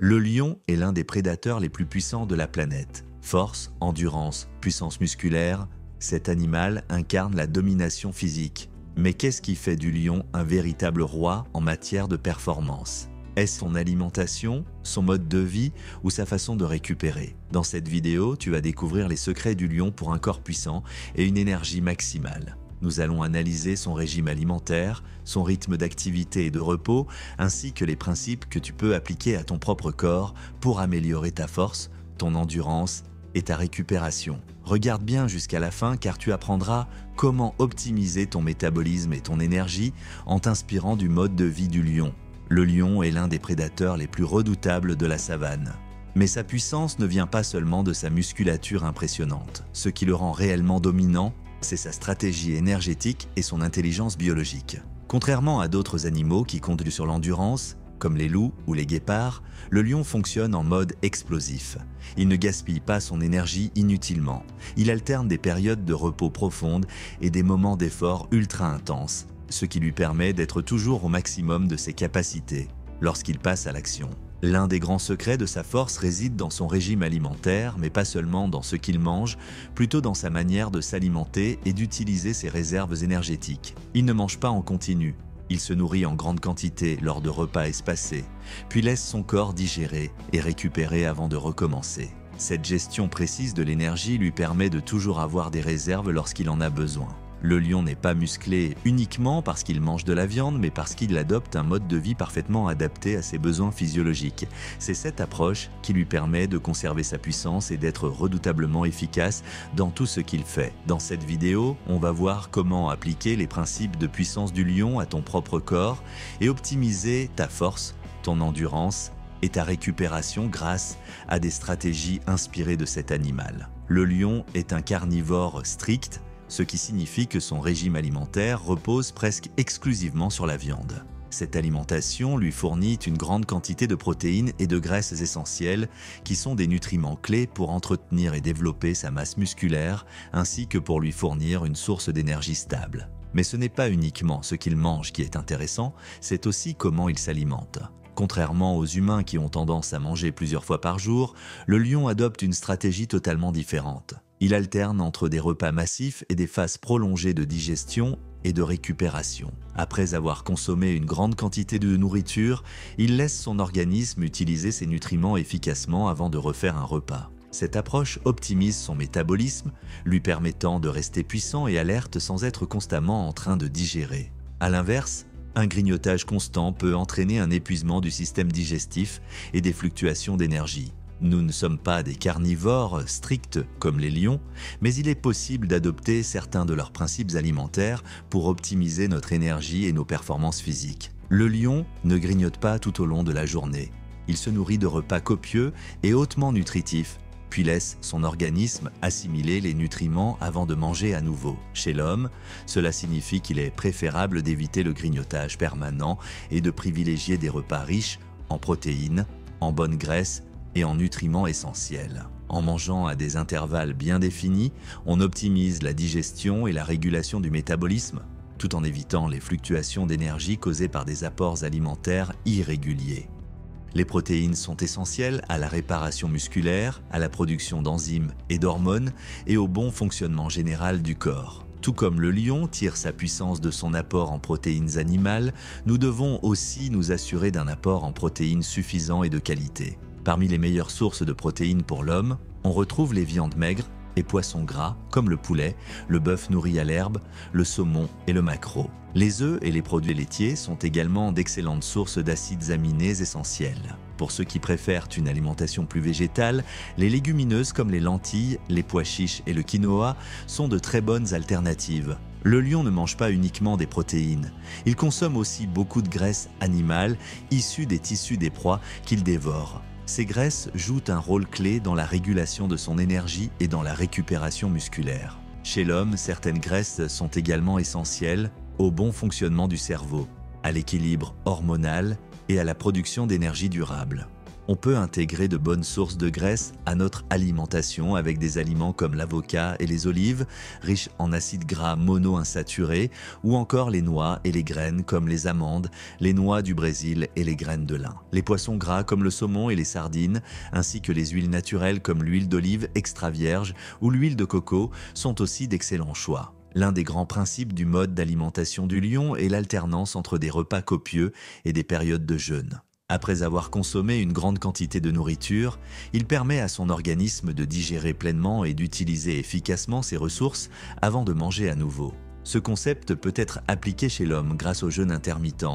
Le lion est l'un des prédateurs les plus puissants de la planète. Force, endurance, puissance musculaire, cet animal incarne la domination physique. Mais qu'est-ce qui fait du lion un véritable roi en matière de performance? Est-ce son alimentation, son mode de vie ou sa façon de récupérer? Dans cette vidéo, tu vas découvrir les secrets du lion pour un corps puissant et une énergie maximale. Nous allons analyser son régime alimentaire, son rythme d'activité et de repos, ainsi que les principes que tu peux appliquer à ton propre corps pour améliorer ta force, ton endurance et ta récupération. Regarde bien jusqu'à la fin car tu apprendras comment optimiser ton métabolisme et ton énergie en t'inspirant du mode de vie du lion. Le lion est l'un des prédateurs les plus redoutables de la savane. Mais sa puissance ne vient pas seulement de sa musculature impressionnante. Ce qui le rend réellement dominant, c'est sa stratégie énergétique et son intelligence biologique. Contrairement à d'autres animaux qui comptent sur l'endurance, comme les loups ou les guépards, le lion fonctionne en mode explosif. Il ne gaspille pas son énergie inutilement. Il alterne des périodes de repos profondes et des moments d'effort ultra intenses, ce qui lui permet d'être toujours au maximum de ses capacités lorsqu'il passe à l'action. L'un des grands secrets de sa force réside dans son régime alimentaire, mais pas seulement dans ce qu'il mange, plutôt dans sa manière de s'alimenter et d'utiliser ses réserves énergétiques. Il ne mange pas en continu. Il se nourrit en grande quantité lors de repas espacés, puis laisse son corps digérer et récupérer avant de recommencer. Cette gestion précise de l'énergie lui permet de toujours avoir des réserves lorsqu'il en a besoin. Le lion n'est pas musclé uniquement parce qu'il mange de la viande, mais parce qu'il adopte un mode de vie parfaitement adapté à ses besoins physiologiques. C'est cette approche qui lui permet de conserver sa puissance et d'être redoutablement efficace dans tout ce qu'il fait. Dans cette vidéo, on va voir comment appliquer les principes de puissance du lion à ton propre corps et optimiser ta force, ton endurance et ta récupération grâce à des stratégies inspirées de cet animal. Le lion est un carnivore strict, ce qui signifie que son régime alimentaire repose presque exclusivement sur la viande. Cette alimentation lui fournit une grande quantité de protéines et de graisses essentielles qui sont des nutriments clés pour entretenir et développer sa masse musculaire ainsi que pour lui fournir une source d'énergie stable. Mais ce n'est pas uniquement ce qu'il mange qui est intéressant, c'est aussi comment il s'alimente. Contrairement aux humains qui ont tendance à manger plusieurs fois par jour, le lion adopte une stratégie totalement différente. Il alterne entre des repas massifs et des phases prolongées de digestion et de récupération. Après avoir consommé une grande quantité de nourriture, il laisse son organisme utiliser ses nutriments efficacement avant de refaire un repas. Cette approche optimise son métabolisme, lui permettant de rester puissant et alerte sans être constamment en train de digérer. À l'inverse, un grignotage constant peut entraîner un épuisement du système digestif et des fluctuations d'énergie. Nous ne sommes pas des carnivores stricts comme les lions, mais il est possible d'adopter certains de leurs principes alimentaires pour optimiser notre énergie et nos performances physiques. Le lion ne grignote pas tout au long de la journée. Il se nourrit de repas copieux et hautement nutritifs, puis laisse son organisme assimiler les nutriments avant de manger à nouveau. Chez l'homme, cela signifie qu'il est préférable d'éviter le grignotage permanent et de privilégier des repas riches en protéines, en bonnes graisses et en nutriments essentiels. En mangeant à des intervalles bien définis, on optimise la digestion et la régulation du métabolisme, tout en évitant les fluctuations d'énergie causées par des apports alimentaires irréguliers. Les protéines sont essentielles à la réparation musculaire, à la production d'enzymes et d'hormones et au bon fonctionnement général du corps. Tout comme le lion tire sa puissance de son apport en protéines animales, nous devons aussi nous assurer d'un apport en protéines suffisant et de qualité. Parmi les meilleures sources de protéines pour l'homme, on retrouve les viandes maigres et poissons gras comme le poulet, le bœuf nourri à l'herbe, le saumon et le maquereau. Les œufs et les produits laitiers sont également d'excellentes sources d'acides aminés essentiels. Pour ceux qui préfèrent une alimentation plus végétale, les légumineuses comme les lentilles, les pois chiches et le quinoa sont de très bonnes alternatives. Le lion ne mange pas uniquement des protéines, il consomme aussi beaucoup de graisses animales issues des tissus des proies qu'il dévore. Ces graisses jouent un rôle clé dans la régulation de son énergie et dans la récupération musculaire. Chez l'homme, certaines graisses sont également essentielles au bon fonctionnement du cerveau, à l'équilibre hormonal et à la production d'énergie durable. On peut intégrer de bonnes sources de graisse à notre alimentation avec des aliments comme l'avocat et les olives, riches en acides gras monoinsaturés, ou encore les noix et les graines comme les amandes, les noix du Brésil et les graines de lin. Les poissons gras comme le saumon et les sardines, ainsi que les huiles naturelles comme l'huile d'olive extra vierge ou l'huile de coco sont aussi d'excellents choix. L'un des grands principes du mode d'alimentation du lion est l'alternance entre des repas copieux et des périodes de jeûne. Après avoir consommé une grande quantité de nourriture, il permet à son organisme de digérer pleinement et d'utiliser efficacement ses ressources avant de manger à nouveau. Ce concept peut être appliqué chez l'homme grâce au jeûne intermittent,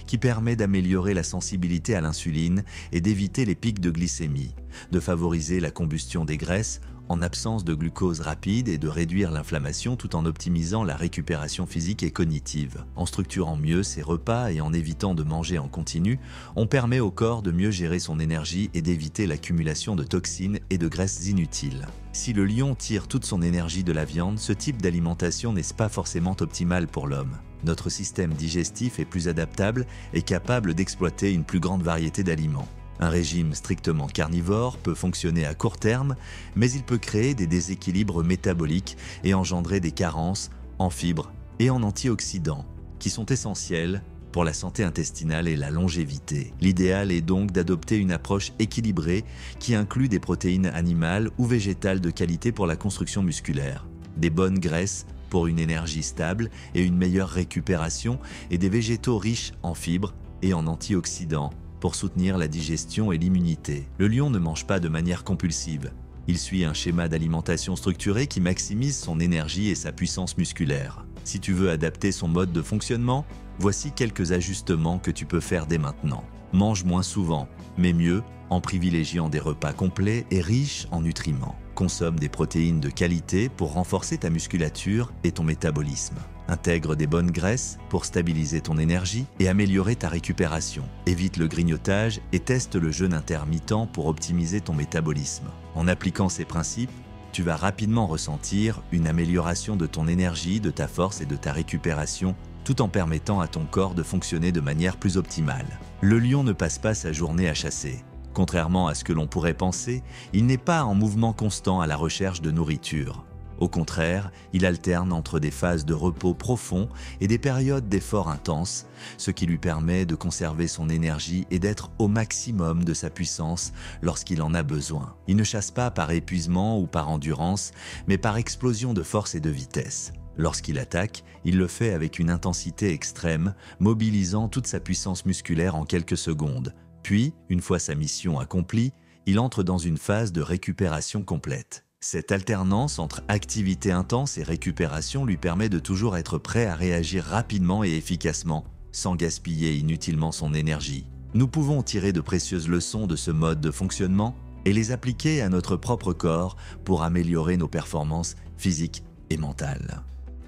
qui permet d'améliorer la sensibilité à l'insuline et d'éviter les pics de glycémie, de favoriser la combustion des graisses en absence de glucose rapide et de réduire l'inflammation tout en optimisant la récupération physique et cognitive. En structurant mieux ses repas et en évitant de manger en continu, on permet au corps de mieux gérer son énergie et d'éviter l'accumulation de toxines et de graisses inutiles. Si le lion tire toute son énergie de la viande, ce type d'alimentation n'est pas forcément optimal pour l'homme. Notre système digestif est plus adaptable et capable d'exploiter une plus grande variété d'aliments. Un régime strictement carnivore peut fonctionner à court terme, mais il peut créer des déséquilibres métaboliques et engendrer des carences en fibres et en antioxydants, qui sont essentiels pour la santé intestinale et la longévité. L'idéal est donc d'adopter une approche équilibrée qui inclut des protéines animales ou végétales de qualité pour la construction musculaire, des bonnes graisses pour une énergie stable et une meilleure récupération, et des végétaux riches en fibres et en antioxydants pour soutenir la digestion et l'immunité. Le lion ne mange pas de manière compulsive. Il suit un schéma d'alimentation structuré qui maximise son énergie et sa puissance musculaire. Si tu veux adapter son mode de fonctionnement, voici quelques ajustements que tu peux faire dès maintenant. Mange moins souvent, mais mieux en privilégiant des repas complets et riches en nutriments. Consomme des protéines de qualité pour renforcer ta musculature et ton métabolisme. Intègre des bonnes graisses pour stabiliser ton énergie et améliorer ta récupération. Évite le grignotage et teste le jeûne intermittent pour optimiser ton métabolisme. En appliquant ces principes, tu vas rapidement ressentir une amélioration de ton énergie, de ta force et de ta récupération, tout en permettant à ton corps de fonctionner de manière plus optimale. Le lion ne passe pas sa journée à chasser. Contrairement à ce que l'on pourrait penser, il n'est pas en mouvement constant à la recherche de nourriture. Au contraire, il alterne entre des phases de repos profond et des périodes d'efforts intenses, ce qui lui permet de conserver son énergie et d'être au maximum de sa puissance lorsqu'il en a besoin. Il ne chasse pas par épuisement ou par endurance, mais par explosion de force et de vitesse. Lorsqu'il attaque, il le fait avec une intensité extrême, mobilisant toute sa puissance musculaire en quelques secondes. Puis, une fois sa mission accomplie, il entre dans une phase de récupération complète. Cette alternance entre activité intense et récupération lui permet de toujours être prêt à réagir rapidement et efficacement, sans gaspiller inutilement son énergie. Nous pouvons tirer de précieuses leçons de ce mode de fonctionnement et les appliquer à notre propre corps pour améliorer nos performances physiques et mentales.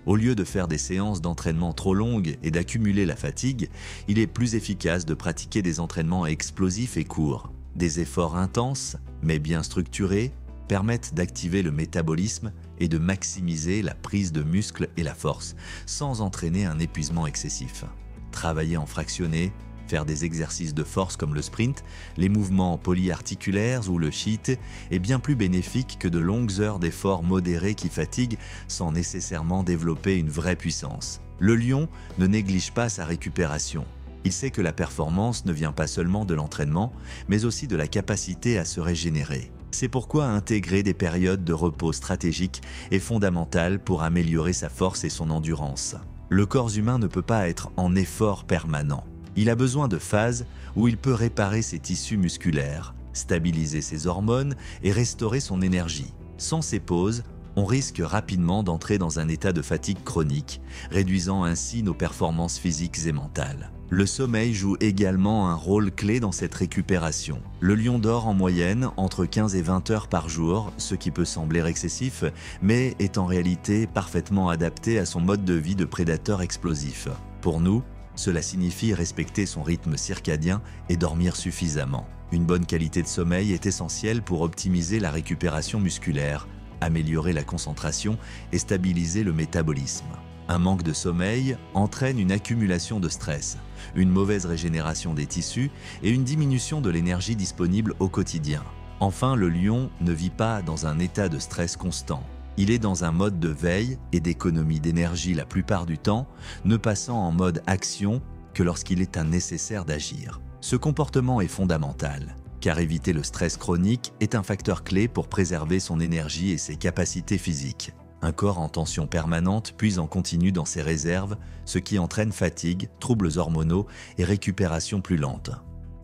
Au lieu de faire des séances d'entraînement trop longues et d'accumuler la fatigue, il est plus efficace de pratiquer des entraînements explosifs et courts. Des efforts intenses, mais bien structurés, permettent d'activer le métabolisme et de maximiser la prise de muscles et la force, sans entraîner un épuisement excessif. Travailler en fractionné, faire des exercices de force comme le sprint, les mouvements polyarticulaires ou le HIIT est bien plus bénéfique que de longues heures d'efforts modérés qui fatiguent sans nécessairement développer une vraie puissance. Le lion ne néglige pas sa récupération. Il sait que la performance ne vient pas seulement de l'entraînement, mais aussi de la capacité à se régénérer. C'est pourquoi intégrer des périodes de repos stratégiques est fondamental pour améliorer sa force et son endurance. Le corps humain ne peut pas être en effort permanent. Il a besoin de phases où il peut réparer ses tissus musculaires, stabiliser ses hormones et restaurer son énergie. Sans ces pauses, on risque rapidement d'entrer dans un état de fatigue chronique, réduisant ainsi nos performances physiques et mentales. Le sommeil joue également un rôle clé dans cette récupération. Le lion dort en moyenne entre 15 et 20 heures par jour, ce qui peut sembler excessif, mais est en réalité parfaitement adapté à son mode de vie de prédateur explosif. Pour nous, cela signifie respecter son rythme circadien et dormir suffisamment. Une bonne qualité de sommeil est essentielle pour optimiser la récupération musculaire, améliorer la concentration et stabiliser le métabolisme. Un manque de sommeil entraîne une accumulation de stress, une mauvaise régénération des tissus et une diminution de l'énergie disponible au quotidien. Enfin, le lion ne vit pas dans un état de stress constant. Il est dans un mode de veille et d'économie d'énergie la plupart du temps, ne passant en mode action que lorsqu'il est nécessaire d'agir. Ce comportement est fondamental, car éviter le stress chronique est un facteur clé pour préserver son énergie et ses capacités physiques. Un corps en tension permanente puise en continu dans ses réserves, ce qui entraîne fatigue, troubles hormonaux et récupération plus lente.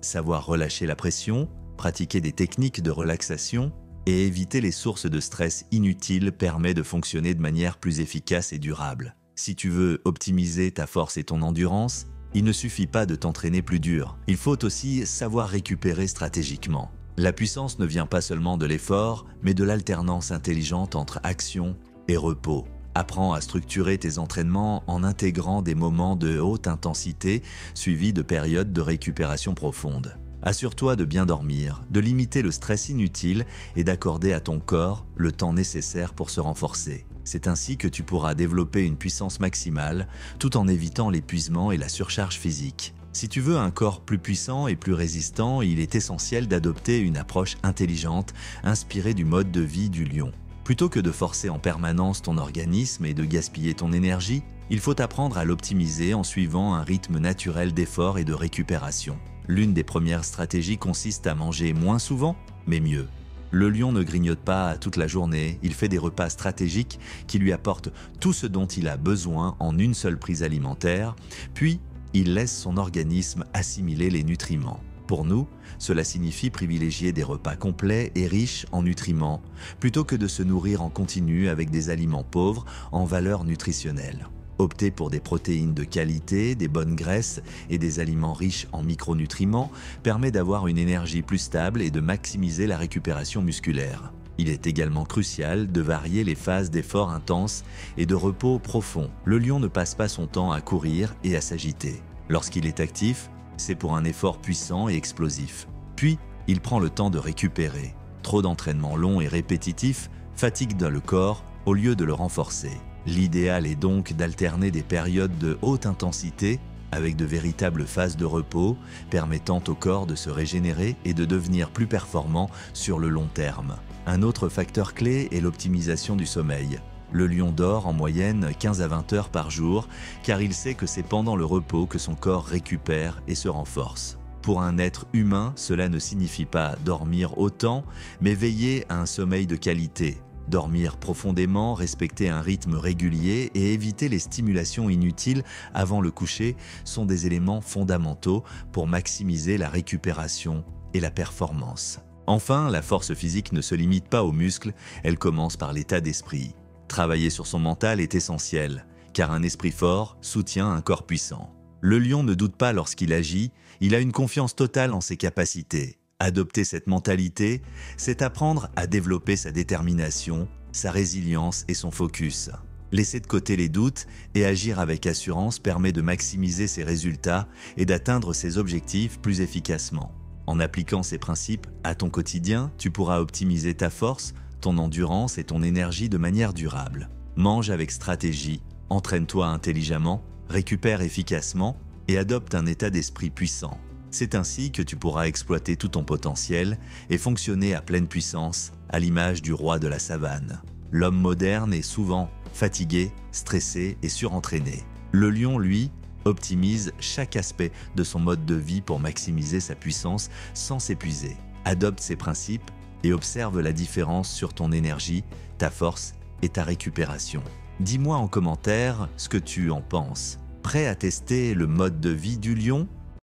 Savoir relâcher la pression, pratiquer des techniques de relaxation et éviter les sources de stress inutiles permet de fonctionner de manière plus efficace et durable. Si tu veux optimiser ta force et ton endurance, il ne suffit pas de t'entraîner plus dur. Il faut aussi savoir récupérer stratégiquement. La puissance ne vient pas seulement de l'effort, mais de l'alternance intelligente entre action et repos. Apprends à structurer tes entraînements en intégrant des moments de haute intensité suivis de périodes de récupération profonde. Assure-toi de bien dormir, de limiter le stress inutile et d'accorder à ton corps le temps nécessaire pour se renforcer. C'est ainsi que tu pourras développer une puissance maximale tout en évitant l'épuisement et la surcharge physique. Si tu veux un corps plus puissant et plus résistant, il est essentiel d'adopter une approche intelligente inspirée du mode de vie du lion. Plutôt que de forcer en permanence ton organisme et de gaspiller ton énergie, il faut apprendre à l'optimiser en suivant un rythme naturel d'effort et de récupération. L'une des premières stratégies consiste à manger moins souvent, mais mieux. Le lion ne grignote pas toute la journée, il fait des repas stratégiques qui lui apportent tout ce dont il a besoin en une seule prise alimentaire, puis il laisse son organisme assimiler les nutriments. Pour nous, cela signifie privilégier des repas complets et riches en nutriments, plutôt que de se nourrir en continu avec des aliments pauvres en valeurs nutritionnelles. Opter pour des protéines de qualité, des bonnes graisses et des aliments riches en micronutriments permet d'avoir une énergie plus stable et de maximiser la récupération musculaire. Il est également crucial de varier les phases d'effort intense et de repos profond. Le lion ne passe pas son temps à courir et à s'agiter. Lorsqu'il est actif, c'est pour un effort puissant et explosif. Puis, il prend le temps de récupérer. Trop d'entraînements longs et répétitifs fatiguent le corps au lieu de le renforcer. L'idéal est donc d'alterner des périodes de haute intensité avec de véritables phases de repos permettant au corps de se régénérer et de devenir plus performant sur le long terme. Un autre facteur clé est l'optimisation du sommeil. Le lion dort en moyenne 15 à 20 heures par jour car il sait que c'est pendant le repos que son corps récupère et se renforce. Pour un être humain, cela ne signifie pas dormir autant, mais veiller à un sommeil de qualité. Dormir profondément, respecter un rythme régulier et éviter les stimulations inutiles avant le coucher sont des éléments fondamentaux pour maximiser la récupération et la performance. Enfin, la force physique ne se limite pas aux muscles, elle commence par l'état d'esprit. Travailler sur son mental est essentiel, car un esprit fort soutient un corps puissant. Le lion ne doute pas lorsqu'il agit, il a une confiance totale en ses capacités. Adopter cette mentalité, c'est apprendre à développer sa détermination, sa résilience et son focus. Laisser de côté les doutes et agir avec assurance permet de maximiser ses résultats et d'atteindre ses objectifs plus efficacement. En appliquant ces principes à ton quotidien, tu pourras optimiser ta force, ton endurance et ton énergie de manière durable. Mange avec stratégie, entraîne-toi intelligemment, récupère efficacement et adopte un état d'esprit puissant. C'est ainsi que tu pourras exploiter tout ton potentiel et fonctionner à pleine puissance, à l'image du roi de la savane. L'homme moderne est souvent fatigué, stressé et surentraîné. Le lion, lui, optimise chaque aspect de son mode de vie pour maximiser sa puissance sans s'épuiser. Adopte ces principes et observe la différence sur ton énergie, ta force et ta récupération. Dis-moi en commentaire ce que tu en penses. Prêt à tester le mode de vie du lion ?